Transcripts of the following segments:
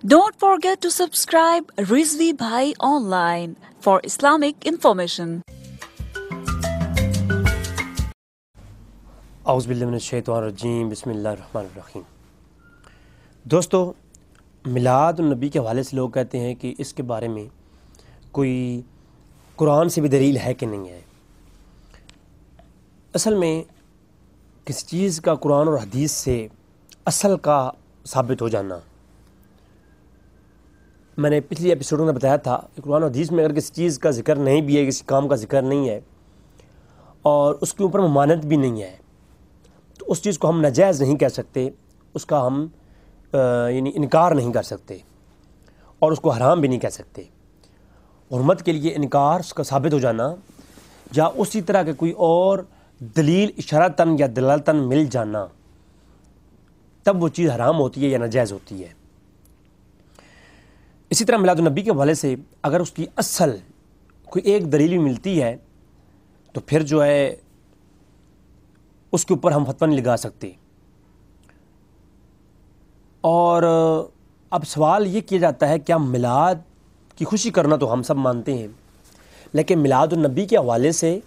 Don't forget to subscribe Rizvi Bhai Online for Islamic information. اعوذ باللہ من الشیطان الرجیم بسم اللہ الرحمن الرحیم۔ دوستو، میلاد النبی کے حوالے سے لوگ کہتے ہیں کہ اس کے بارے میں کوئی قرآن سے بھی دلیل ہے کہ نہیں ہے۔ اصل میں کسی چیز کا قرآن اور حدیث سے اصل کا ثابت ہو جانا، میں نے پچھلی ایپیسوڈوں میں بتایا تھا کہ قرآن اور حدیث میں اگر کسی چیز کا ذکر نہیں بھی ہے، کسی کام کا ذکر نہیں ہے اور اس کے اوپر ممانعت بھی نہیں ہے تو اس چیز کو ہم ناجائز نہیں کہہ سکتے، اس کا ہم انکار نہیں کر سکتے اور اس کو حرام بھی نہیں کہہ سکتے۔ حرمت کے لیے انکار اس کا ثابت ہو جانا یا اسی طرح کے کوئی اور دلیل اشارتاً یا دلالتاً مل جانا، تب وہ چیز حرام ہوتی ہے یا ناجائز ہوتی ہے۔ اسی طرح میلاد النبی کے حوالے سے اگر اس کی اصل کوئی ایک دلیل بھی ملتی ہے تو پھر جو ہے اس کے اوپر ہم فتویٰ نہیں لگا سکتے۔ اور اب سوال یہ کیا جاتا ہے کیا میلاد کی خوشی کرنا تو ہم سب مانتے ہیں، لیکن میلاد النبی کے حوالے سے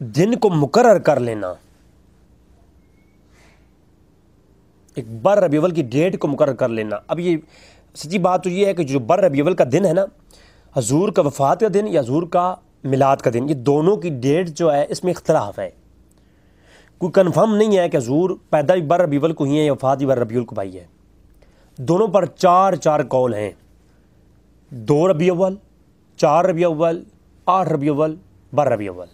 دن کو مقرر کر لینا، ایک بر ربیع الاول کی ڈیٹ کو مقرر کر لینا، اب یہ سچی بات تو یہ ہے کہ جو بر ربیع الاول کا دن ہے نا، حضور کا وفات کا دن یا حضور کا میلاد کا دن، یہ دونوں کی ڈیٹ جو ہے اس میں اختلاف ہے۔ کوئی کنفرم نہیں ہے کہ حضور پیدا بھی بر ربیع الاول کو ہی ہیں یا وفات بھی بر ربیع الاول کو پائی ہے۔ دونوں پر چار قول ہیں، 2 ربیع الاول، 4 ربیع الاول، 8 ربیع الاول، بر ربیع الاول۔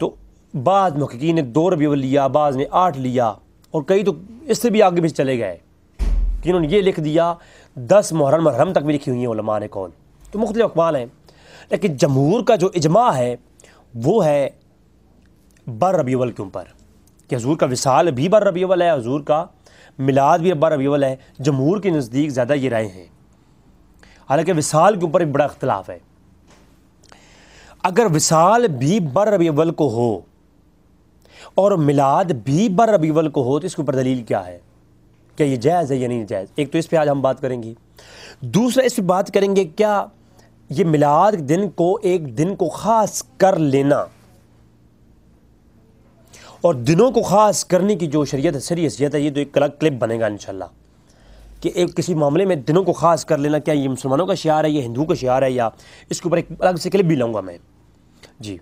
تو بعض محققین نے 2 ربیع الاول لیا، بعض نے 8 لیا، اور کئی تو اس سے بھی آگے بھی چلے گئے کہ انہوں نے یہ لکھ دیا 10 محرم تک بھی لکھی ہوئی ہیں علماء نے قول۔ تو مختلف اقوال ہیں، لیکن جمہور کا جو اجماع ہے وہ ہے بر ربیع الاول کے اوپر کہ حضور کا وصال بھی بر ربیع الاول ہے، حضور کا میلاد بھی بر ربیع الاول ہے۔ جمہور کے نزدیک زیادہ یہ رائے ہیں، حالانکہ وصال کے اوپر ایک بڑا اختلاف ہے۔ اگر وصال بھی بر ربیع الاول کو ہو اور میلاد بھی بر ربیع الاول کو ہو تو اس کے اوپر دلیل کیا ہے، کیا یہ جائز ہے یا نہیں جائز؟ ایک تو اس پہ آج ہم بات کریں گے، دوسرا اس پہ بات کریں گے کیا یہ میلاد دن کو ایک دن کو خاص کر لینا اور دنوں کو خاص کرنے کی جو شریعت حیثیت ہے، یہ تو ایک الگ کلپ بنے گا انشاءاللہ کہ ایک کسی معاملے میں دنوں کو خاص کر لینا کیا یہ مسلمانوں کا شعار ہے، یہ ہندوؤں کا شعار ہے، یا اس کے اوپر ایک الگ سے کلپ بھی لاؤں گا میں۔ جی،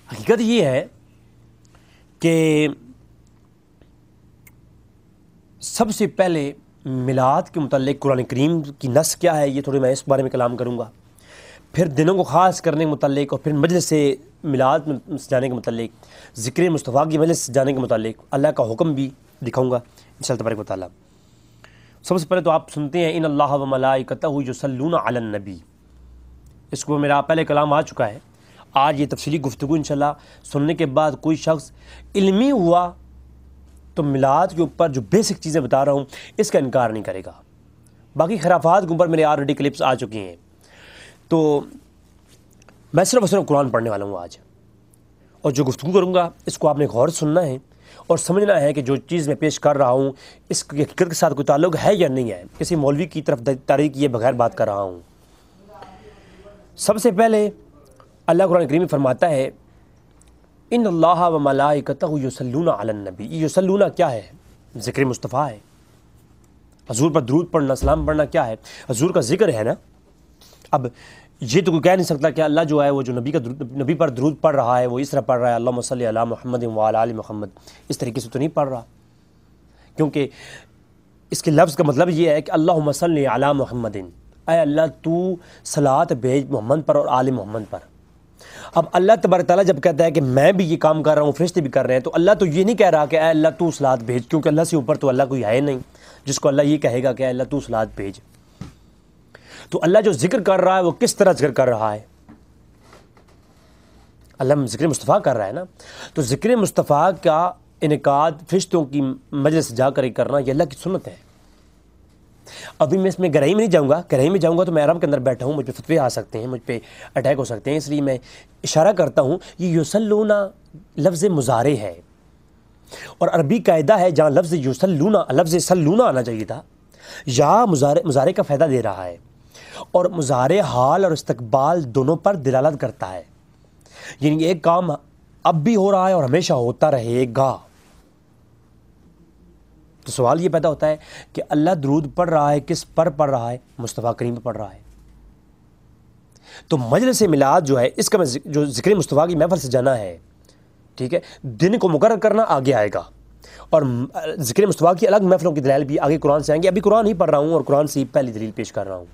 حقیقت یہ ہے کہ سب سے پہلے میلاد کے متعلق قرآن کریم کی نص کیا ہے، یہ تھوڑی میں اس بارے میں کلام کروں گا، پھر دنوں کو خاص کرنے کے متعلق، اور پھر مجلس سے میلاد میں سجانے کے متعلق، ذکر مصطفیٰ کی مجلس سجانے کے متعلق اللہ کا حکم بھی دکھاؤں گا انشاءاللہ تبارک و تعالیٰ۔ سب سے پہلے تو آپ سنتے ہیں ان اللہ و ملائکتہ یصلون علی النبی، اس کو میرا پہلے کلام آ چکا ہے۔ آج یہ تفصیلی گفتگو انشاءاللہ سننے کے بعد کوئی شخص علمی ہوا تو میلاد کے اوپر جو بیسک چیزیں بتا رہا ہوں اس کا انکار نہیں کرے گا۔ باقی خرافات کے اوپر میرے آلریڈی کلپس آ چکی ہیں، تو میں صرف اور صرف قرآن پڑھنے والا ہوں آج، اور جو گفتگو کروں گا اس کو آپ نے غور سے سننا ہے اور سمجھنا ہے کہ جو چیز میں پیش کر رہا ہوں اس کی حقیقت کے ساتھ کوئی تعلق ہے یا نہیں ہے، کسی مولوی کی طرف تاریخ کیے بغیر بات کر رہا ہوں۔ سب سے پہلے اللہ قرآن کریم میں فرماتا ہے ان اللہ و ملائکتہ یصلون علی النبی، یہ یصلون کیا ہے؟ ذکر مصطفیٰ ہے، حضور پر درود پڑھنا، سلام پڑھنا کیا ہے؟ حضور کا ذکر ہے نا۔ اب یہ تو کوئی کہہ نہیں سکتا کہ اللہ جو ہے وہ جو نبی پر درود پڑھ رہا ہے وہ اس طرح پڑھ رہا ہے اللہم صلی علی محمد وعلی آل محمد، اس طریقے سے تو نہیں پڑھ رہا، کیونکہ اس کے لفظ کا مطلب یہ ہے کہ اللہم صلی علی محمد، اے اللہ تو صلاۃ بھیج محمد پر اور آل محمد پر۔ اب اللہ تبارک تعالیٰ جب کہتا ہے کہ میں بھی یہ کام کر رہا ہوں، فرشتے بھی کر رہے ہیں، تو اللہ تو یہ نہیں کہہ رہا کہ اے اللہ تو صلاۃ بھیج، کیونکہ اللہ سے اوپر تو اللہ کوئی ہے نہیں جس کو اللہ یہ کہے گا کہ اے اللہ تو صلاۃ بھیج۔ تو اللہ جو ذکر کر رہا ہے وہ کس طرح ذکر کر رہا ہے؟ اللہ ذکر مصطفیٰ کر رہا ہے نا، تو ذکر مصطفیٰ کا انعقاد فرشتوں کی مجلس جا کر کرنا یہ اللہ کی سنت ہے۔ ابھی میں اس میں گہرائی میں نہیں جاؤں گا، گہرائی میں جاؤں گا تو میں عرب کے اندر بیٹھا ہوں، مجھ پہ فتوے آ سکتے ہیں، مجھ پہ اٹیک ہو سکتے ہیں، اس لیے میں اشارہ کرتا ہوں یہ یصلون لفظ مضارع ہے، اور عربی قاعدہ ہے جہاں لفظ یصلون لفظ سلون آنا چاہیے تھا، یہاں مضارع کا فائدہ دے رہا ہے، اور مضارع حال اور استقبال دونوں پر دلالت کرتا ہے، یعنی ایک کام اب بھی ہو رہا ہے اور ہمیشہ ہوتا رہے گا۔ تو سوال یہ پیدا ہوتا ہے کہ اللہ درود پڑھ رہا ہے، کس پر پڑھ رہا ہے؟ مصطفیٰ کریم پر پڑھ رہا ہے۔ تو مجلس میلاد جو ہے، اس کا میں جو ذکر مصطفیٰ کی محفل سے جانا ہے، ٹھیک ہے، دن کو مقرر کرنا آگے آئے گا، اور ذکر مصطفیٰ کی الگ محفلوں کی دلائل بھی آگے قرآن سے آئیں گے۔ ابھی قرآن ہی پڑھ رہا ہوں اور قرآن سے ہی پہلی دلیل پیش کر رہا ہوں۔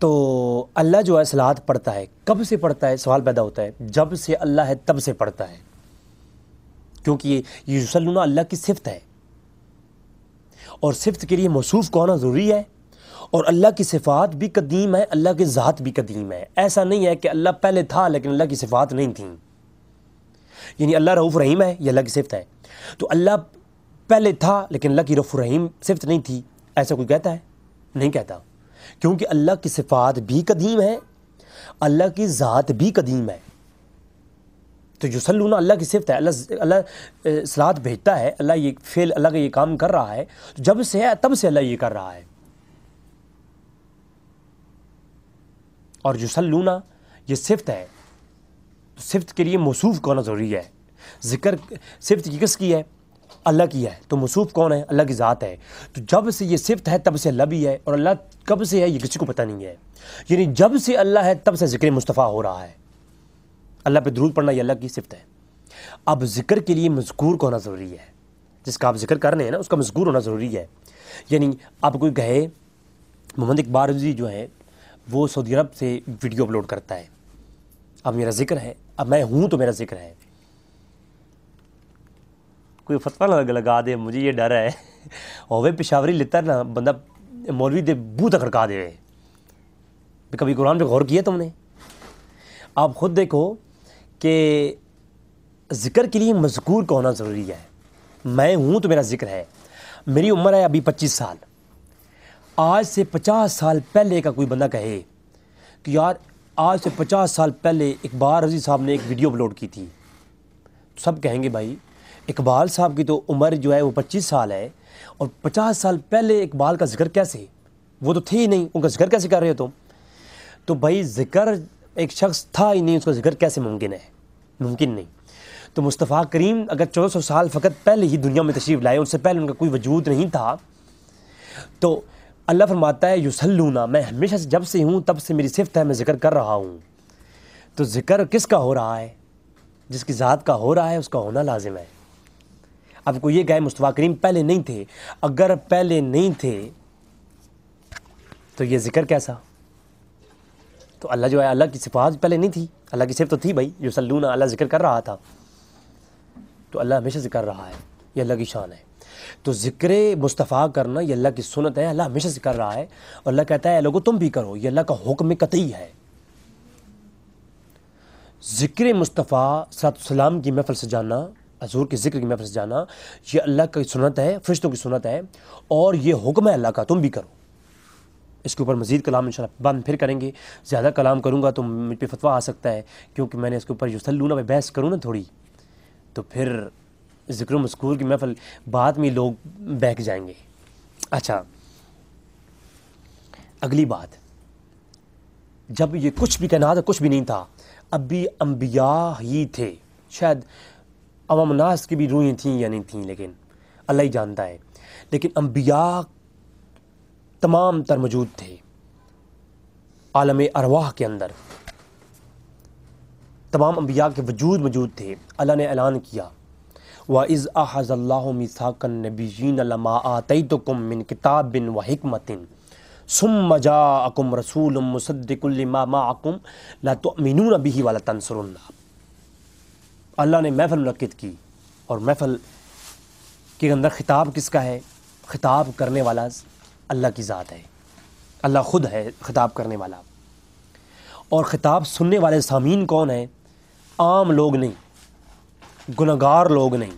تو اللہ جو ہے صلوات پڑھتا ہے، کب سے پڑھتا ہے؟ سوال پیدا ہوتا ہے، جب سے اللہ ہے تب سے پڑھتا ہے، کیونکہ یہ یصلون اللہ کی صفت ہے، اور صفت کے لیے موصوف کو ہونا ضروری ہے، اور اللہ کی صفات بھی قدیم ہے، اللہ کی ذات بھی قدیم ہے۔ ایسا نہیں ہے کہ اللہ پہلے تھا لیکن اللہ کی صفات نہیں تھیں، یعنی اللہ رؤوف رحیم ہے، یہ اللہ کی صفت ہے۔ تو اللہ پہلے تھا لیکن اللہ کی رؤوف رحیم صفت نہیں تھی، ایسا کوئی کہتا ہے؟ نہیں کہتا، کیونکہ اللہ کی صفات بھی قدیم ہے، اللہ کی ذات بھی قدیم ہے۔ تو یصلون اللہ کی صفت ہے، اللہ صلوات بھیجتا ہے، اللہ یہ فعل، اللہ کا یہ کام کر رہا ہے، جب سے ہے تب سے اللہ یہ کر رہا ہے۔ اور یصلون یہ صفت ہے، صفت کے لیے موصوف کو ہونا ضروری ہے۔ ذکر صفت کی کس کی ہے؟ اللہ کی ہے، تو موصوف کون ہے؟ اللہ کی ذات ہے۔ تو جب سے یہ صفت ہے تب سے اللہ بھی ہے، اور اللہ کب سے ہے یہ کسی کو پتہ نہیں ہے، یعنی جب سے اللہ ہے تب سے ذکر مصطفیٰ ہو رہا ہے۔ اللہ پہ درود پڑھنا یہ اللہ کی صفت ہے۔ اب ذکر کے لیے مذکور کو ہونا ضروری ہے، جس کا آپ ذکر کر رہے ہیں نا اس کا مذکور ہونا ضروری ہے۔ یعنی آپ کوئی کہے محمد اقبال رضوی جو ہے وہ سعودی عرب سے ویڈیو اپلوڈ کرتا ہے، اب میرا ذکر ہے، اب میں ہوں تو میرا ذکر ہے، کوئی فتویٰ لگا دے، مجھے یہ ڈر ہے ہوئے پشاوری لیتا نا بندہ مولوی دے بو تک کھڑکا دے۔ کبھی قرآن پہ غور کیا تم نے؟ آپ خود دیکھو کہ ذکر کے لیے مذکور کا ہونا ضروری ہے۔ میں ہوں تو میرا ذکر ہے، میری عمر ہے ابھی 25 سال، آج سے 50 سال پہلے کا کوئی بندہ کہے کہ یار آج سے 50 سال پہلے اقبال رضوی صاحب نے ایک ویڈیو اپلوڈ کی تھی، سب کہیں گے بھائی اقبال صاحب کی تو عمر جو ہے وہ 25 سال ہے، اور 50 سال پہلے اقبال کا ذکر کیسے؟ وہ تو تھے ہی نہیں، ان کا ذکر کیسے کر رہے ہو تم؟ تو بھائی ذکر ایک شخص تھا ہی نہیں، اس کا ذکر کیسے ممکن ہے؟ ممکن نہیں۔ تو مصطفیٰ کریم اگر 1400 سال فقط پہلے ہی دنیا میں تشریف لائے، ان سے پہلے ان کا کوئی وجود نہیں تھا، تو اللہ فرماتا ہے یصلون، میں ہمیشہ سے جب سے ہوں تب سے میری صفت ہے، میں ذکر کر رہا ہوں۔ تو ذکر کس کا ہو رہا ہے؟ جس کی ذات کا ہو رہا ہے اس کا ہونا لازم ہے۔ اب کوئی یہ کہے مصطفیٰ کریم پہلے نہیں تھے، اگر پہلے نہیں تھے تو یہ ذکر کیسا؟ تو اللہ جو ہے اللہ کی صفات پہلے نہیں تھی، اللہ کی صفت تو تھی بھائی، یصلون اللہ ذکر کر رہا تھا، تو اللہ ہمیشہ سے کر رہا ہے، یہ اللہ کی شان ہے۔ تو ذکر مصطفیٰ کرنا یہ اللہ کی سنت ہے، اللہ ہمیشہ سے کر رہا ہے، اور اللہ کہتا ہے لوگو تم بھی کرو، یہ اللہ کا حکم قطعی ہے۔ ذکر مصطفیٰ صلی اللہ علیہ وسلم کی محفل سے جانا، حضور کے ذکر کی محفل سے جانا، یہ اللہ کی سنت ہے، فرشتوں کی سنت ہے، اور یہ حکم ہے اللہ کا، تم بھی کرو۔ اس کے اوپر مزید کلام انشاءاللہ بعد میں پھر کریں گے، زیادہ کلام کروں گا تو مجھ پہ فتویٰ آ سکتا ہے، کیونکہ میں نے اس کے اوپر یصلون پہ بحث کروں نا تھوڑی، تو پھر ذکر و مذکور کی محفل بعد میں لوگ بہک جائیں گے۔ اچھا، اگلی بات، جب یہ کچھ بھی کہنا تھا، کچھ بھی نہیں تھا، اب بھی انبیاء ہی تھے، شاید عوام الناس کی بھی روحیں تھیں یا نہیں تھیں، لیکن اللہ ہی جانتا ہے، لیکن انبیاء تمام تر موجود تھے عالم ارواح کے اندر، تمام انبیاء کے وجود موجود تھے۔ اللہ نے اعلان کیا وَإِذْ أَخَذَ اللَّهُ مِيثَاقَ النَّبِيِّينَ لَمَا آتَيْتُكُم مِّن كِتَابٍ وَحِكْمَةٍ ثُمَّ جَاءَكُمْ رَسُولٌ مُّصَدِّقٌ لِّمَا مَعَكُمْ لَتُؤْمِنُونَ بِهِ وَلَتَنصُرُنَّهُ۔ اللہ نے محفل منعقد کی، اور محفل کے اندر خطاب کس کا ہے؟ خطاب کرنے والا اللہ کی ذات ہے، اللہ خود ہے خطاب کرنے والا، اور خطاب سننے والے سامعین کون ہیں؟ عام لوگ نہیں، گناہگار لوگ نہیں،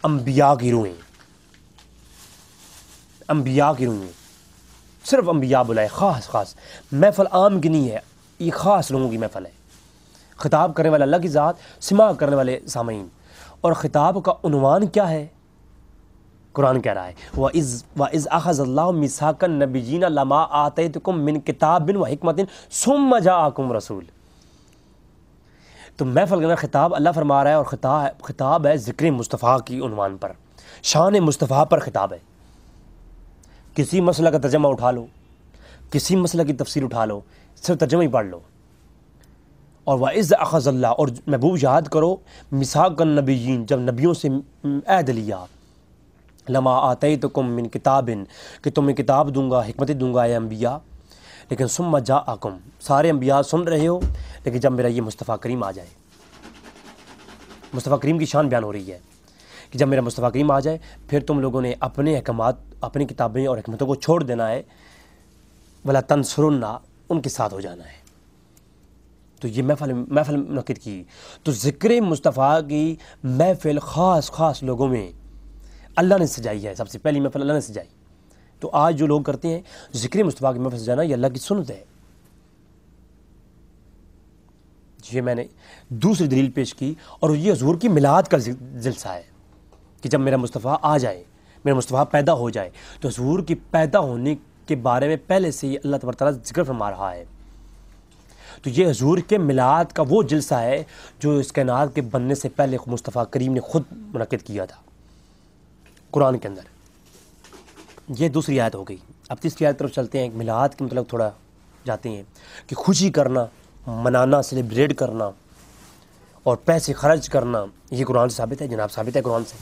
انبیاء کی روحیں، انبیاء کی روحیں، صرف انبیاء بلائے، خاص محفل عام کی نہیں ہے، یہ خاص لوگوں کی محفل ہے۔ خطاب کرنے والا اللہ کی ذات، سماع کرنے والے سامعین. اور خطاب کا عنوان کیا ہے؟ قرآن کہہ رہا ہے وَإِذْ أَخَذَ اللَّهُ مِيثَاقَ النَّبِيِّينَ لَمَا آتَيْتُكُم مِّن كِتَابٍ وَحِكْمَةٍ ثُمَّ جَاءَكُمْ رَسُولٌ. تو محفل کے اندر خطاب اللہ فرما رہا ہے، اور خطاب ہے ذکر مصطفیٰ کی عنوان پر، شان مصطفیٰ پر خطاب ہے. کسی مسئلہ کا ترجمہ اٹھا لو، کسی مسئلہ کی تفسیر اٹھا لو، صرف ترجمہ ہی پڑھ لو. اور وَإِذْ أَخَذَ اللَّهُ، اور محبوب یاد کرو مِيثَاقَ النَّبِيِّينَ، جب نبیوں سے عہد لیا، لما آتیتکم من کتاب، کہ تمہیں کتاب دوں گا، حکمت دوں گا اے انبیاء. لیکن ثم جاءکم، سارے انبیاء سن رہے ہو، لیکن جب میرا یہ مصطفیٰ کریم آ جائے، مصطفیٰ کریم کی شان بیان ہو رہی ہے کہ جب میرا مصطفیٰ کریم آ جائے پھر تم لوگوں نے اپنے احکامات، اپنی کتابیں اور حکمتوں کو چھوڑ دینا ہے، ولا تنصرن، ان کے ساتھ ہو جانا ہے. تو یہ محفل منعقد کی. تو ذکر مصطفیٰ کی محفل خاص لوگوں میں اللہ نے سجائی ہے. سب سے پہلی محفل اللہ نے سجائی. تو آج جو لوگ کرتے ہیں ذکر مصطفیٰ کی محفل سجانا، یہ اللہ کی سنت ہے. یہ میں نے دوسری دلیل پیش کی، اور یہ حضور کی میلاد کا جلسہ ہے کہ جب میرا مصطفیٰ آ جائے، میرا مصطفیٰ پیدا ہو جائے. تو حضور کی پیدا ہونے کے بارے میں پہلے سے ہی اللہ تبارک تعالیٰ ذکر فرما رہا ہے. تو یہ حضور کے میلاد کا وہ جلسہ ہے جو اس کائنات کے بننے سے پہلے مصطفیٰ کریم نے خود منعقد کیا تھا قرآن کے اندر. یہ دوسری آیت ہو گئی. اب تیسری آیت طرف چلتے ہیں. میلاد کے مطلب تھوڑا جاتے ہیں کہ خوشی کرنا، منانا، سیلیبریٹ کرنا اور پیسے خرچ کرنا، یہ قرآن سے ثابت ہے جناب، ثابت ہے قرآن سے.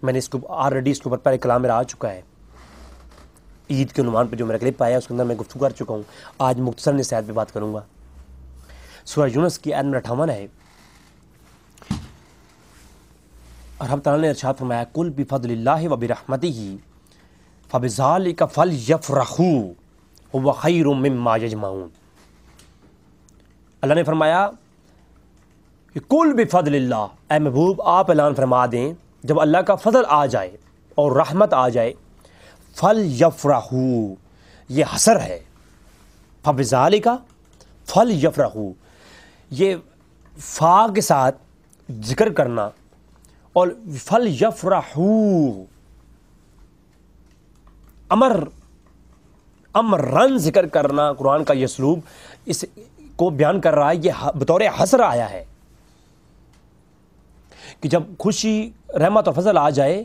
میں نے اس کو آلریڈی اس کے اوپر پہلے کلام میرا آ چکا ہے. عید کے عنوان پہ جو میرا کلپ آیا اس کے اندر میں گفتگو کر چکا ہوں. آج مختصر اس آیت پہ بات کروں گا. سورہ یونس کی آیت نمبر 58 ہے، اور رب تعالیٰ نے ارشاد فرمایا قل بفضل اللہ وبرحمتہ فبذالک فلیفرحوا هو خیر مما یجمعون. اللہ نے فرمایا کہ قل بفضل اللہ، اے محبوب آپ اعلان فرما دیں جب اللہ کا فضل آ جائے اور رحمت آ جائے، فلیفرحوا، یہ حسر ہے، فبذالک فلیفرحوا، یہ فا کے ساتھ ذکر کرنا، اور فلیفرحوا امرن ذکر کرنا. قرآن کا یہ اسلوب اس کو بیان کر رہا ہے، یہ بطور حسر آیا ہے کہ جب خوشی، رحمت اور فضل آ جائے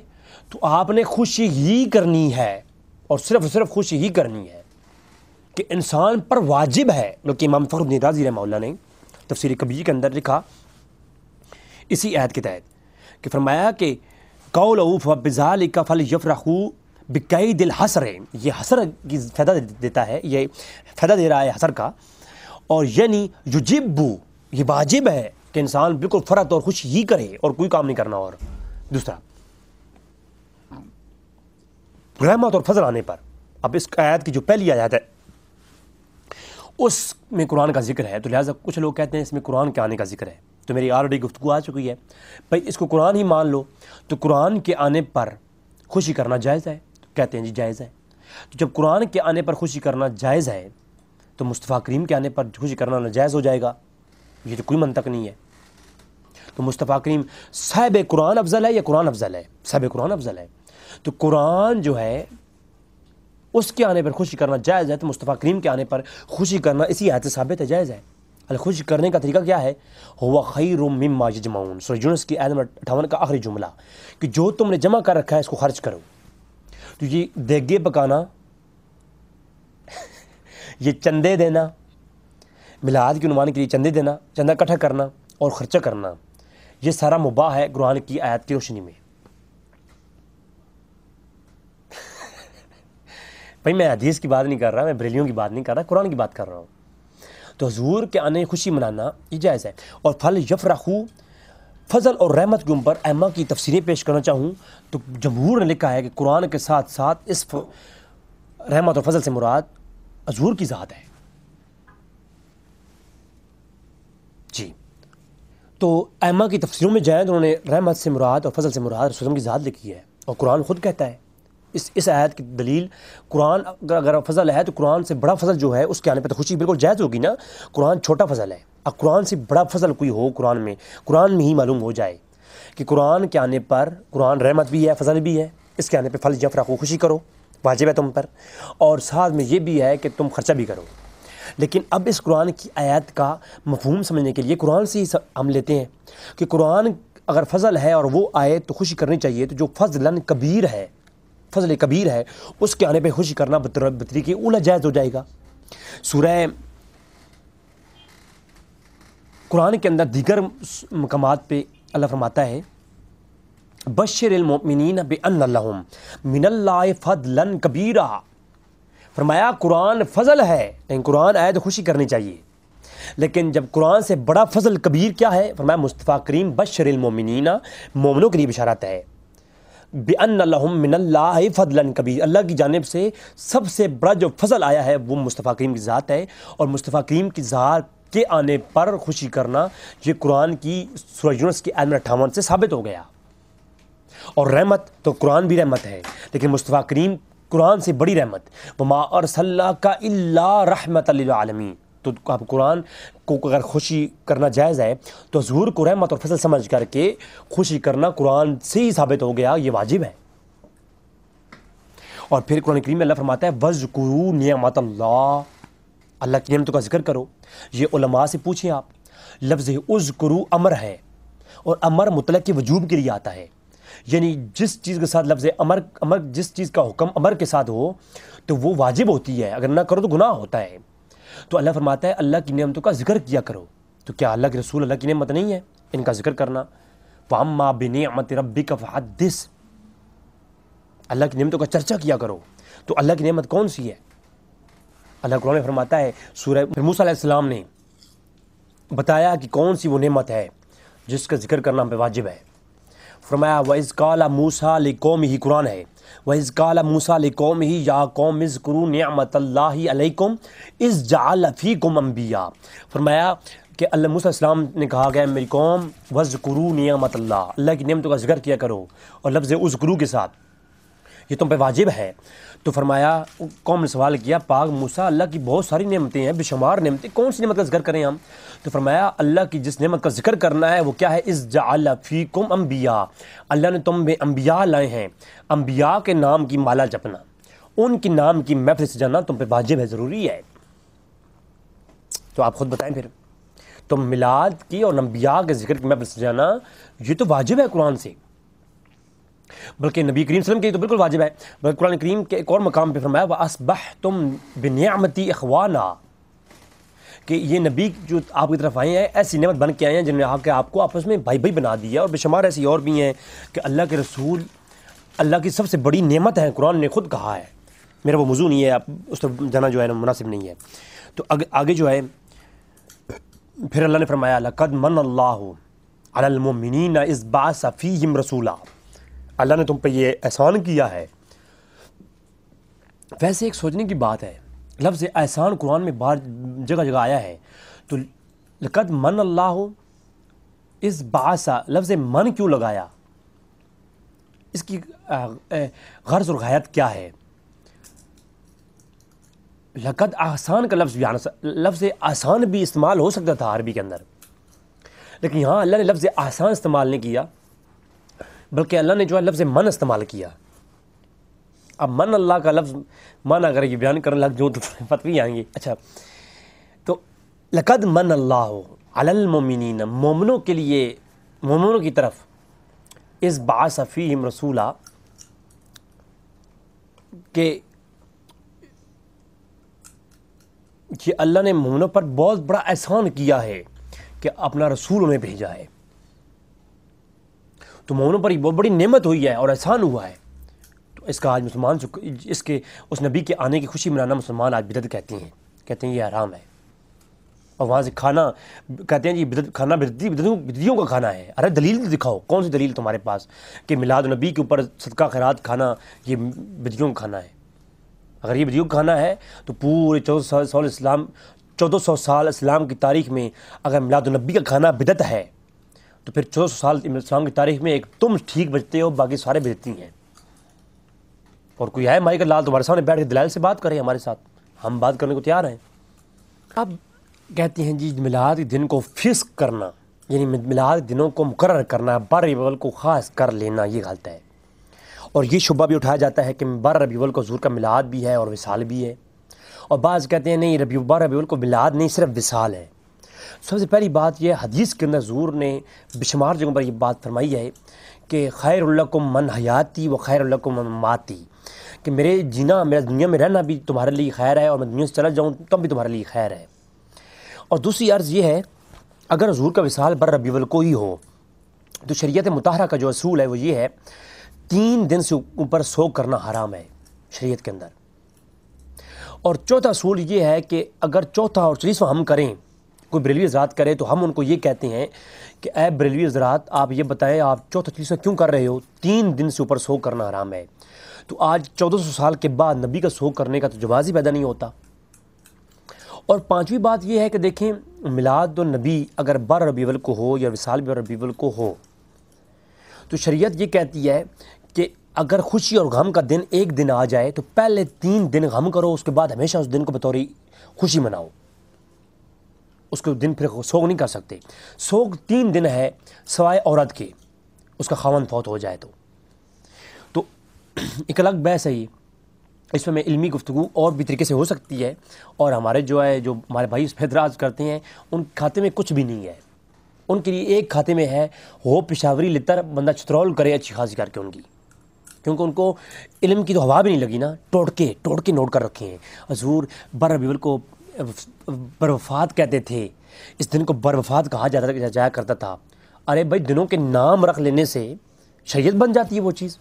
تو آپ نے خوشی ہی کرنی ہے، اور صرف خوشی ہی کرنی ہے کہ انسان پر واجب ہے. بلکہ امام فخر الدین رازی رحمہ اللہ نے تفسیر کبیر کے اندر لکھا اسی آیت کے تحت کہ فرمایا کہ قولہ فبذالک فلیفرحوا بقید الحسر، یہ حسر کی فائدہ دیتا ہے، یہ فائدہ دے رہا ہے حسر کا. اور یعنی یجب، یہ واجب ہے کہ انسان بالکل فرحت اور خوشی ہی کرے اور کوئی کام نہیں کرنا. اور دوسرا رحمت اور فضل آنے پر، اب اس آیت کی جو پہلی آیت ہے اس میں قرآن کا ذکر ہے، تو لہٰذا کچھ لوگ کہتے ہیں اس میں قرآن کے آنے کا ذکر ہے. تو میری آلریڈی گفتگو آ چکی ہے بھائی اس کو قرآن ہی مان لو، تو قرآن کے آنے پر خوشی کرنا جائز ہے. کہتے ہیں جی جائز ہے. تو جب قرآن کے آنے پر خوشی کرنا جائز ہے تو مصطفیٰ کریم کے آنے پر خوشی کرنا ناجائز ہو جائے گا؟ یہ تو کوئی منطق نہیں ہے. تو مصطفیٰ کریم صاحب قرآن افضل ہے یا قرآن افضل ہے؟ صاحب قرآن افضل ہے. تو قرآن جو ہے اس کے آنے پر خوشی کرنا جائز ہے، تو مصطفیٰ کریم کے آنے پر خوشی کرنا اسی آیت سے ثابت ہے، جائز ہے. خوشی کرنے کا طریقہ کیا ہے؟ ہوا خیر مما یجمعون، سورہ یونس کی آیت نمبر 58 کا آخری جملہ کہ جو تم نے جمع کر رکھا ہے اس کو خرچ کرو. تو یہ دیگے پکانا، یہ چندے دینا، میلاد کے عنوان کے لیے چندے دینا، چندہ اکٹھا کرنا اور خرچہ کرنا، یہ سارا مباح ہے قرآن کی آیات کی روشنی میں. بھائی میں حدیث کی بات نہیں کر رہا، میں بریلیوں کی بات نہیں کر رہا، قرآن کی بات کر رہا ہوں. تو حضور کے آنے خوشی منانا یہ جائز ہے. اور فلیفرحوا، فضل اور رحمت کے اوپر ائمہ کی تفسیریں پیش کرنا چاہوں تو جمہور نے لکھا ہے کہ قرآن کے ساتھ ساتھ اس رحمت اور فضل سے مراد حضور کی ذات ہے. جی تو ائمہ کی تفسیروں میں جائیں تو انہوں نے رحمت سے مراد اور فضل سے مراد رسول اللہ کی ذات لکھی ہے، اور قرآن خود کہتا ہے اس آیت کی دلیل قرآن اگر فضل ہے تو قرآن سے بڑا فضل جو ہے اس کے آنے پہ تو خوشی بالکل جائز ہوگی نا. قرآن چھوٹا فضل ہے. اب قرآن سے بڑا فضل کوئی ہو قرآن میں ہی معلوم ہو جائے کہ قرآن کے آنے پر قرآن رحمت بھی ہے فضل بھی ہے. اس کے آنے پہ پھل جفرا کو خوشی کرو واجب ہے تم پر, اور ساتھ میں یہ بھی ہے کہ تم خرچہ بھی کرو. لیکن اب اس قرآن کی آیت کا مفہوم سمجھنے کے لیے قرآن سے ہی ہم لیتے ہیں کہ قرآن اگر فضل ہے اور وہ آئے تو خوشی کرنی چاہیے. تو جو فضل کبیر ہے اس کے آنے پہ خوشی کرنا بطریق اولا جائز ہو جائے گا. سورہ قرآن کے اندر دیگر مقامات پہ اللہ فرماتا ہے بشر المؤمنین بان لہم من اللہ فضلا کبیرا. فرمایا قرآن فضل ہے لیکن قرآن آئے تو خوشی کرنی چاہیے. لیکن جب قرآن سے بڑا فضل کبیر کیا ہے, فرمایا مصطفیٰ کریم بشر المؤمنین, مومنوں کے لیے بشارت ہے بان لہم من اللہ فضلا کبیر. اللہ کی جانب سے سب سے بڑا جو فضل آیا ہے وہ مصطفیٰ کریم کی ذات ہے, اور مصطفیٰ کریم کی ذات کے آنے پر خوشی کرنا یہ قرآن کی سورہ یونس کی آیت نمبر 58 سے ثابت ہو گیا. اور رحمت تو قرآن بھی رحمت ہے, لیکن مصطفیٰ کریم قرآن سے بڑی رحمت. وما ارسلناک الا رحمۃ للعالمین. تو آپ قرآن کو اگر خوشی کرنا جائز ہے تو حضور کو رحمت اور فضل سمجھ کر کے خوشی کرنا قرآن سے ہی ثابت ہو گیا, یہ واجب ہے. اور پھر قرآن کریم میں اللہ فرماتا ہے وَاذْكُرُوا نِعْمَةَ اللَّهِ, اللہ کی نعمتوں کا ذکر کرو. یہ علماء سے پوچھیں آپ, لفظ اذکروا امر ہے, اور امر مطلق کے وجوب کے لیے آتا ہے. یعنی جس چیز کے ساتھ لفظ امر جس چیز کا حکم امر کے ساتھ ہو تو وہ واجب ہوتی ہے, اگر نہ کرو تو گناہ ہوتا ہے. تو اللہ فرماتا ہے اللہ کی نعمتوں کا ذکر کیا کرو. تو کیا اللہ کے رسول اللہ کی نعمت نہیں ہے ان کا ذکر کرنا؟ وَأَمَّا بِنِعْمَةِ رَبِّكَ فَحَدِّثْ, اللہ کی نعمتوں کا چرچا کیا کرو. تو اللہ کی نعمت کون سی ہے؟ اللہ قرآن میں فرماتا ہے سورہ موسیٰ علیہ السلام نے بتایا کہ کون سی وہ نعمت ہے جس کا ذکر کرنا ہم پہ واجب ہے. فرمایا وَإِذْ قَالَ مُوسَىٰ لِقَوْمِهِ, قرآن ہے وَإِذْ قَالَ مُوسَىٰ لِقَوْمِهِ يَا قَوْمِ اذْكُرُوا نِعْمَةَ اللَّهِ عَلَيْكُمْ إِذْ جَعَلَ فِيكُمْ أَنْبِيَاءَ. فرمایا کہ اللہ موسیٰ علیہ السلام نے کہا گیا میری قوم وَاذْكُرُوا نِعْمَةَ اللَّهِ, اللہ کی نعمتوں کا ذکر کیا کرو, اور لفظ اذکرو کے ساتھ یہ تم پہ واجب ہے. تو فرمایا قوم نے سوال کیا پاک موسیٰ اللہ کی بہت ساری نعمتیں ہیں, بے شمار نعمتیں, کون سی نعمت کا ذکر کریں ہم؟ تو فرمایا اللہ کی جس نعمت کا ذکر کرنا ہے وہ کیا ہے, اذ جعل فیکم انبیاء, اللہ نے تم میں انبیاء لائے ہیں. انبیاء کے نام کی مالا جپنا, ان کے نام کی محفل سجانا تم پہ واجب ہے, ضروری ہے. تو آپ خود بتائیں پھر, تو میلاد کی اور انبیاء کے ذکر کی محفل سجانا یہ تو واجب ہے قرآن سے, بلکہ نبی کریم صلی اللہ علیہ وسلم کے تو بالکل واجب ہے. بلکہ قرآن کریم کے ایک اور مقام پہ فرمایا وَأَصْبَحْتُمْ بِنِعْمَتِي إِخْوَانًا, کہ یہ نبی جو آپ کی طرف آئے ہیں ایسی نعمت بن کے آئے ہیں جنہوں نے آ کے آپ کو آپس میں بھائی بھائی بنا دیا. اور بے شمار ایسی اور بھی ہیں کہ اللہ کے رسول اللہ کی سب سے بڑی نعمت ہے, قرآن نے خود کہا ہے. میرا وہ موضوع نہیں ہے, آپ اس طرف جانا جو ہے نا مناسب نہیں ہے. تو آگے جو ہے پھر اللہ نے فرمایا لَقَدْ مَنَّ اللَّهُ عَلَى الْمُؤْمِنِينَ إِذْ بَعَثَ فِيهِمْ رَسُولًا, اللہ نے تم پہ یہ احسان کیا ہے. ویسے ایک سوچنے کی بات ہے, لفظ احسان قرآن میں بار جگہ جگہ آیا ہے, تو لقد من اللہ اس بعث لفظ من کیوں لگایا؟ اس کی غرض اور غایت کیا ہے؟ لقد احسان کا لفظ احسان بھی استعمال ہو سکتا تھا عربی کے اندر, لیکن یہاں اللہ نے لفظ احسان استعمال نہیں کیا, بلکہ اللہ نے جو ہے لفظ من استعمال کیا. اب من اللہ کا لفظ من اگر یہ بیان کرنے لگ جو تو فتوی آئیں گے. اچھا, تو لقد من اللہ علی المؤمنین, مومنوں کے لیے, مومنوں کی طرف, اس بعث فیہم رسولا, کہ اللہ نے مومنوں پر بہت بڑا احسان کیا ہے کہ اپنا رسول انہیں بھیجا ہے. تو مومنوں پر یہ بہت بڑی نعمت ہوئی ہے اور احسان ہوا ہے. تو اس کا آج مسلمان اس نبی کے آنے کی خوشی منانا مسلمان آج بدعت کہتے ہیں یہ حرام ہے. اور وہاں سے کھانا کہتے ہیں جی کھانا بدعتیوں کا کھانا ہے. ارے دلیل دکھاؤ, کون سی دلیل تمہارے پاس کہ میلاد النبی کے اوپر صدقہ خیرات کھانا یہ بدعتیوں کا کھانا ہے؟ اگر یہ بدعتیوں کا کھانا ہے تو پورے 1400 سال اسلام کی تاریخ میں اگر میلاد النبی کا کھانا بدعت ہے تو پھر 1400 سال اسلام کی تاریخ میں ایک تم ٹھیک بچتے ہو, باقی سارے بدعتی ہیں. اور کوئی ہے مائی کا لال تمہارے سامنے بیٹھ کے دلائل سے بات کرے ہمارے ساتھ، ہم بات کرنے کو تیار ہیں۔ اب کہتے ہیں جی میلاد کے دن کو فکس کرنا، یعنی میلاد کے دنوں کو مقرر کرنا، 12 ربیع الاول کو خاص کر لینا، یہ غلط ہے۔ اور یہ شبہ بھی اٹھایا جاتا ہے کہ 12 ربیع الاول کو حضور کا میلاد بھی ہے اور وصال بھی ہے، اور بعض کہتے ہیں نہیں 12 ربیع الاول کو میلاد نہیں، صرف وصال ہے۔ سب سے پہلی بات یہ حدیث کے اندر حضور نے بشمار جگہوں پر یہ بات فرمائی ہے کہ خیر لکم من حیاتی و خیر لکم من ماتی، کہ میرے جینا، میرا دنیا میں رہنا بھی تمہارے لیے خیر ہے، اور میں دنیا سے چلا جاؤں تب بھی تمہارے لیے خیر ہے۔ اور دوسری عرض یہ ہے اگر حضور کا وصال 12 ربیع الاول کو ہی ہو تو شریعت مطہرہ کا جو اصول ہے وہ یہ ہے 3 دن سے اوپر سوگ کرنا حرام ہے شریعت کے اندر۔ اور چوتھا اصول یہ ہے کہ اگر چوتھا اور 40واں ہم کریں، کوئی بریلوی حضرات کرے، تو ہم ان کو یہ کہتے ہیں کہ اے بریلوی حضرات آپ یہ بتائیں آپ چوتھا 40واں کیوں کر رہے ہو؟ 3 دن سے اوپر سوگ کرنا حرام ہے۔ تو آج 1400 سال کے بعد نبی کا سوگ کرنے کا تو جواز ہی پیدا نہیں ہوتا۔ اور 5ویں بات یہ ہے کہ دیکھیں میلاد النبی اگر 12 ربیع الاول کو ہو یا وصال 12 ربیع الاول کو ہو تو شریعت یہ کہتی ہے کہ اگر خوشی اور غم کا دن ایک دن آ جائے تو پہلے 3 دن غم کرو، اس کے بعد ہمیشہ اس دن کو بطور خوشی مناؤ، اس کو دن پھر سوگ نہیں کر سکتے۔ سوگ 3 دن ہے سوائے عورت کے، اس کا خاوند فوت ہو جائے تو ایک الگ بحث ہے یہ، اس میں علمی گفتگو اور بھی طریقے سے ہو سکتی ہے، اور ہمارے جو ہمارے بھائی اس پہ اعتراض کرتے ہیں ان کھاتے میں کچھ بھی نہیں ہے، ان کے لیے ایک کھاتے میں ہے ہو پشاوری لتر بندہ چترول کرے اچھی خاصی کر کے ان کی، کیونکہ ان کو علم کی تو ہوا بھی نہیں لگی نا، ٹوٹ کے نوٹ کر رکھے ہیں۔ حضور 12 ربیع الاول کو بروفات کہتے تھے، اس دن کو بروفات کہا جایا کرتا تھا۔ ارے بھائی دنوں کے نام رکھ لینے سے شریعت بن جاتی ہے وہ چیز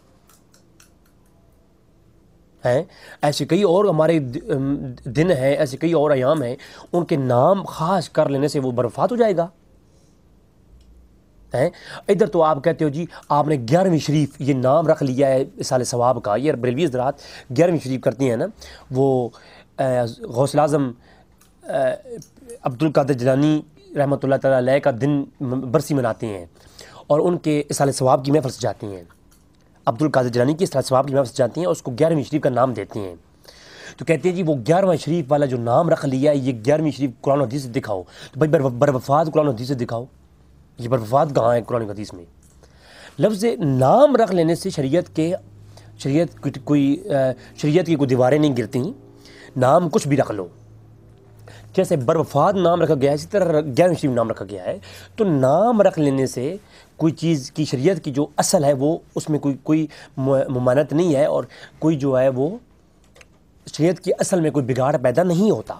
ہیں؟ ایسے کئی اور ہمارے دن ہیں، ایسے کئی اور ایام ہیں، ان کے نام خاص کر لینے سے وہ بروفات ہو جائے گا۔ ادھر تو آپ کہتے ہو جی آپ نے 11ویں شریف یہ نام رکھ لیا ہے اصال ثواب کا، یہ بریلوی حضرات 11ویں شریف کرتی ہیں نا، وہ غوث اعظم عبد القادر جیلانی رحمۃ اللہ تعالیٰ علیہ کا دن برسی مناتے ہیں اور ان کے اصال ثواب کی محفل سے جاتے ہیں، عبد القادر جیلانی کی اصال ثواب کی محفل سے جاتے ہیں اور اس کو 11ویں شریف کا نام دیتے ہیں۔ تو کہتے ہیں جی وہ 11واں شریف والا جو نام رکھ لیا ہے یہ 11ویں شریف قرآن و حدیث سے دکھاؤ، تو بھائی بروفات قرآن و حدیث سے دکھاؤ، یہ بروفات کہاں ہے قرآن و حدیث میں؟ لفظ نام رکھ لینے سے شریعت کی کوئی دیواریں نہیں گرتی، نام کچھ بھی رکھ لو، جیسے بروفات نام رکھا گیا ہے اسی طرح 11ویں شریف نام رکھا گیا ہے، تو نام رکھ لینے سے کوئی چیز کی شریعت کی جو اصل ہے وہ اس میں کوئی ممانعت نہیں ہے، اور کوئی جو ہے وہ شریعت کی اصل میں کوئی بگاڑ پیدا نہیں ہوتا۔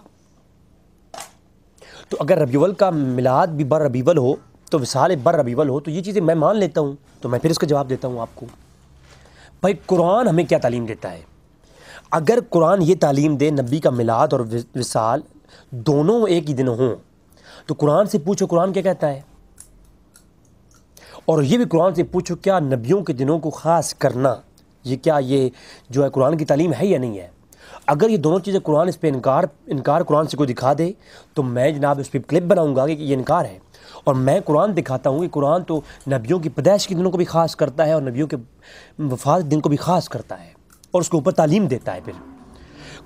تو اگر ربیع الاول کا میلاد بھی 12 ربیع الاول ہو تو وصال 12 ربیع الاول ہو تو یہ چیزیں میں مان لیتا ہوں، تو میں پھر اس کا جواب دیتا ہوں آپ کو۔ بھائی قرآن ہمیں کیا تعلیم دیتا ہے؟ اگر قرآن یہ تعلیم دے نبی کا میلاد اور وصال دونوں ایک ہی دن ہوں تو قرآن سے پوچھو قرآن کیا کہتا ہے، اور یہ بھی قرآن سے پوچھو کیا نبیوں کے دنوں کو خاص کرنا یہ جو ہے قرآن کی تعلیم ہے یا نہیں ہے۔ اگر یہ دونوں چیزیں قرآن اس پہ انکار قرآن سے کوئی دکھا دے تو میں جناب اس پہ کلپ بناؤں گا کہ یہ انکار ہے، اور میں قرآن دکھاتا ہوں کہ قرآن تو نبیوں کی پیدائش کے دنوں کو بھی خاص کرتا ہے اور نبیوں کے وفات دن کو بھی خاص کرتا ہے اور اس کے اوپر تعلیم دیتا ہے۔ پھر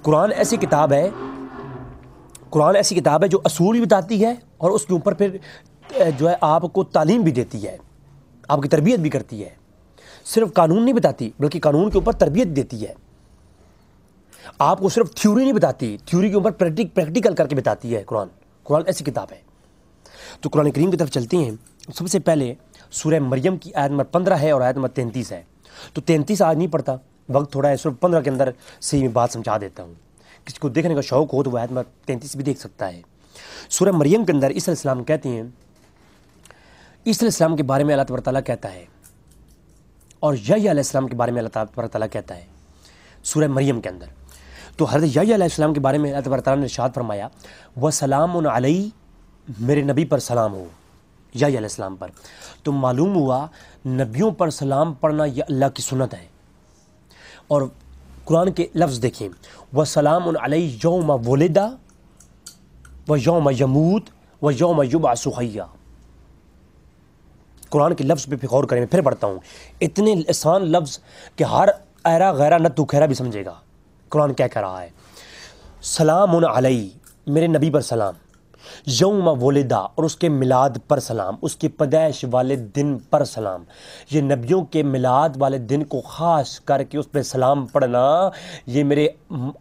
قرآن ایسی کتاب ہے جو اصول بھی بتاتی ہے اور اس کے اوپر پھر جو ہے آپ کو تعلیم بھی دیتی ہے، آپ کی تربیت بھی کرتی ہے، صرف قانون نہیں بتاتی بلکہ قانون کے اوپر تربیت دیتی ہے، آپ کو صرف تھیوری نہیں بتاتی، تھیوری کے اوپر پریکٹیکل کر کے بتاتی ہے۔ قرآن ایسی کتاب ہے۔ تو قرآن کریم کی طرف چلتے ہیں۔ سب سے پہلے سورہ مریم کی آیت نمبر 15 ہے اور آیت نمبر 33 ہے، تو 33 آج نہیں پڑھتا، وقت تھوڑا ہے، صرف 15 کے اندر سے میں بات سمجھا دیتا ہوں، کسی کو دیکھنے کا شوق ہو تو وہ آیت نمبر 33 بھی دیکھ سکتا ہے۔ سورہ مریم کے اندر عیسیٰ علیہ السلام کہتے ہیں، عیسیٰ علیہ السلام کے بارے میں اللہ تبارک تعالیٰ کہتا ہے، اور یحییٰ علیہ السلام کے بارے میں اللہ تبارک تعالیٰ کہتا ہے سورہ مریم کے اندر۔ تو حضرت یحییٰ علیہ السلام کے بارے میں اللہ تبارک تعالیٰ نے ارشاد فرمایا وَسَلَامٌ عَلَيْهِ، میرے نبی پر سلام ہو، یحییٰ علیہ السلام پر۔ تو معلوم ہوا نبیوں پر سلام پڑھنا یہ اللہ کی سنت ہے، اور قرآن کے لفظ دیکھیں وَسَلَامٌ عَلَيْهِ يَوْمَ وُلِدَ وَيَوْمَ يَمُوتُ وَيَوْمَ يُبْعَثُ حَيًّا۔ قرآن کے لفظ پہ غور کریں، میں پھر پڑھتا ہوں، اتنے آسان لفظ کہ ہر ایرا غیرہ نہ تو خیرہ بھی سمجھے گا. قرآن کیا کہہ رہا ہے؟ سلام علی، میرے نبی پر سلام، یوم ولدہ، اور اس کے میلاد پر سلام، اس کی پیدائش والے دن پر سلام. یہ نبیوں کے میلاد والے دن کو خاص کر کے اس پہ سلام پڑھنا یہ میرے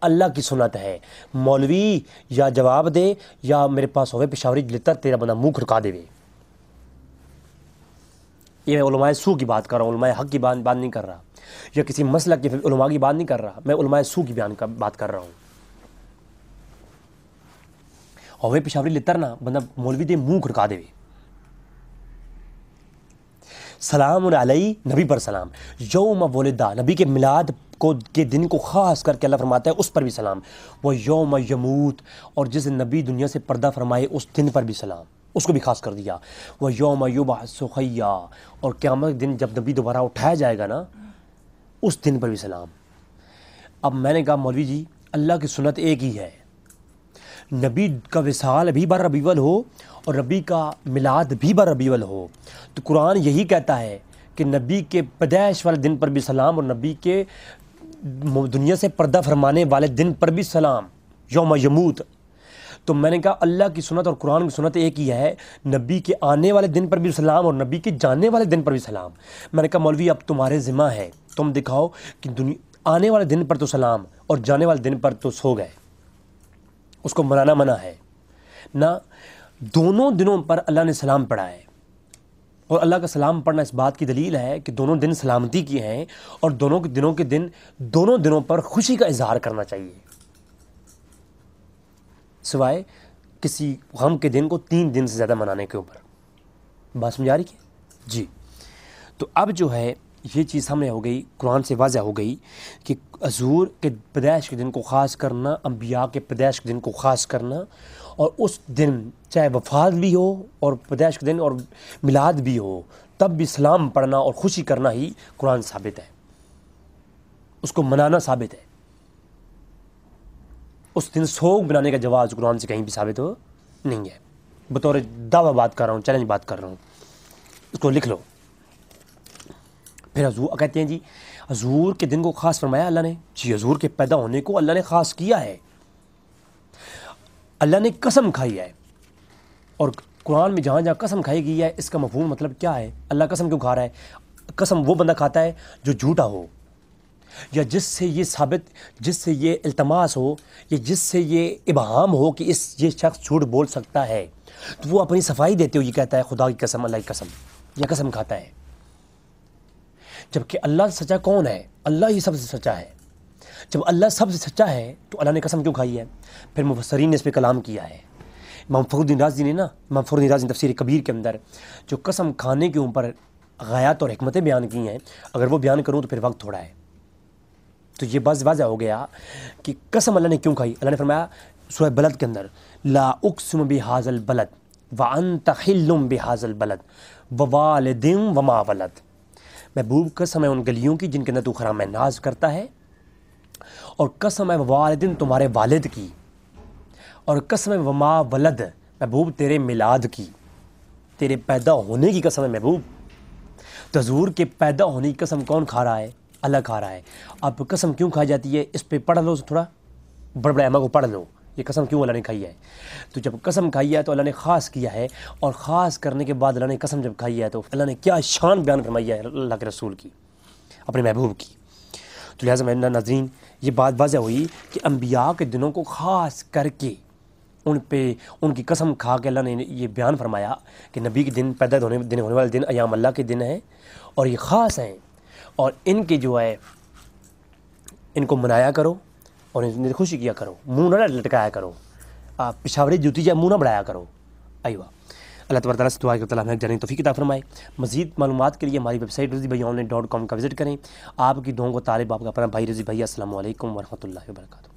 اللہ کی سنت ہے. مولوی یا جواب دے یا میرے پاس ہوئے پشاوری جلتر تیرا بندہ منہ کھڑکا دے. یہ میں علماء سو کی بات کر رہا ہوں، علماء حق کی بات نہیں کر رہا، یا کسی مسلک کے علماء کی بات نہیں کر رہا، میں علماء سو کی بات کر رہا ہوں. ہوئے پشاوری لتر نا بندہ مولوی دے منہ کھڑکا دے. سلام علی، نبی پر سلام، یوم ولدہ، نبی کے میلاد کے دن کو خاص کر کے اللہ فرماتا ہے اس پر بھی سلام. وہ یوم یموت، اور جس نبی دنیا سے پردہ فرمائے اس دن پر بھی سلام، اس کو بھی خاص کر دیا. وہ یوم یبعث حیا، اور قیامت کے دن جب نبی دوبارہ اٹھایا جائے گا نا اس دن پر بھی سلام. اب میں نے کہا مولوی جی اللہ کی سنت ایک ہی ہے، نبی کا وصال بھی بر ربیع الاول ہو اور نبی کا میلاد بھی بر ربیع الاول ہو، تو قرآن یہی کہتا ہے کہ نبی کے پیدائش والے دن پر بھی سلام اور نبی کے دنیا سے پردہ فرمانے والے دن پر بھی سلام، یوم یموت. تو میں نے کہا اللہ کی سنت اور قرآن کی سنت ایک ہی ہے، نبی کے آنے والے دن پر بھی سلام اور نبی کے جانے والے دن پر بھی سلام. میں نے کہا مولوی اب تمہارے ذمہ ہے، تم دکھاؤ کہ آنے والے دن پر تو سلام اور جانے والے دن پر تو سو گئے، اس کو منانا منع ہے نہ. دونوں دنوں پر اللہ نے سلام پڑھا ہے، اور اللہ کا سلام پڑھنا اس بات کی دلیل ہے کہ دونوں دن سلامتی کی ہیں، اور دونوں دنوں پر خوشی کا اظہار کرنا چاہیے، سوائے کسی غم کے دن کو 3 دن سے زیادہ منانے کے اوپر. بات سمجھ آ رہی ہے جی؟ تو اب جو ہے یہ چیز سامنے ہو گئی، قرآن سے واضح ہو گئی کہ حضور کے پیدائش کے دن کو خاص کرنا، انبیاء کے پیدائش کے دن کو خاص کرنا، اور اس دن چاہے وفات بھی ہو اور پیدائش کے دن اور میلاد بھی ہو تب بھی سلام پڑھنا اور خوشی کرنا ہی قرآن ثابت ہے، اس کو منانا ثابت ہے. اس دن سوگ بنانے کا جواز قرآن سے کہیں بھی ثابت ہو نہیں ہے. بطور دعویٰ بات کر رہا ہوں، چیلنج بات کر رہا ہوں، اس کو لکھ لو. پھر حضور کہتے ہیں جی حضور کے دن کو خاص فرمایا اللہ نے. جی حضور کے پیدا ہونے کو اللہ نے خاص کیا ہے، اللہ نے قسم کھائی ہے، اور قرآن میں جہاں جہاں قسم کھائی گئی ہے اس کا مفہوم مطلب کیا ہے؟ اللہ قسم کیوں کھا رہا ہے؟ قسم وہ بندہ کھاتا ہے جو جھوٹا ہو، یا جس سے یہ التماس ہو، یا جس سے یہ ابہام ہو کہ یہ شخص جھوٹ بول سکتا ہے، تو وہ اپنی صفائی دیتے ہوئے یہ کہتا ہے خدا کی قسم، اللہ کی قسم، یہ قسم کھاتا ہے. جبکہ اللہ سچا کون ہے؟ اللہ ہی سب سے سچا ہے. جب اللہ سب سے سچا ہے تو اللہ نے قسم کیوں کھائی ہے؟ پھر مفسرین نے اس پہ کلام کیا ہے. امام فخر الدین رازی نے تفسیر کبیر کے اندر جو قسم کھانے کے اوپر غایات اور حکمتیں بیان کی ہیں، اگر وہ بیان کروں تو پھر وقت تھوڑا ہے. تو یہ بات واضح ہو گیا کہ قسم اللہ نے کیوں کھائی. اللہ نے فرمایا سورہ بلد کے اندر لا اقسم بہذا البلد وانت حل بہذا البلد ووالد وما ولد. محبوب قسم ہے ان گلیوں کی جن کے اندر تو خرام ناز کرتا ہے، اور قسم ہے والدین تمہارے والد کی، اور قسم ہے وما ولد محبوب تیرے میلاد کی، تیرے پیدا ہونے کی قسم ہے محبوب. تو حضور کے پیدا ہونے کی قسم کون کھا رہا ہے؟ اللہ کھا رہا ہے. اب قسم کیوں کھائی جاتی ہے اس پہ پڑھ لو، تھوڑا بڑے احمد کو پڑھ لو یہ قسم کیوں اللہ نے کھائی ہے. تو جب قسم کھائی ہے تو اللہ نے خاص کیا ہے، اور خاص کرنے کے بعد اللہ نے قسم جب کھائی ہے تو اللہ نے کیا شان بیان فرمائی ہے اللہ کے رسول کی، اپنے محبوب کی. تو لہٰذا میرے ناظرین یہ بات واضح ہوئی کہ انبیاء کے دنوں کو خاص کر کے ان کی قسم کھا کے اللہ نے یہ بیان فرمایا کہ نبی کے دن پیدا ہونے والے دن ایام اللہ کے دن ہیں، اور یہ خاص ہیں، اور ان کے جو ہے ان کو منایا کرو اور ان خوشی کیا کرو، منہ نہ لٹکایا کرو، پشاوری جوتی جائے منہ نہ بڑھایا کرو. ایوہ اللہ تبارک تعالیٰ سے دعا کہ تعالیٰ ہمیں جانے کی توفیق عطا فرمائے. مزید معلومات کے لیے ہماری ویب سائٹ رضوی.online.com کا وزٹ کریں. آپ کی دعاؤں کو طالب آپ کا اپنا بھائی رضوی بھائی. السلام علیکم ورحمۃ اللہ وبرکاتہ.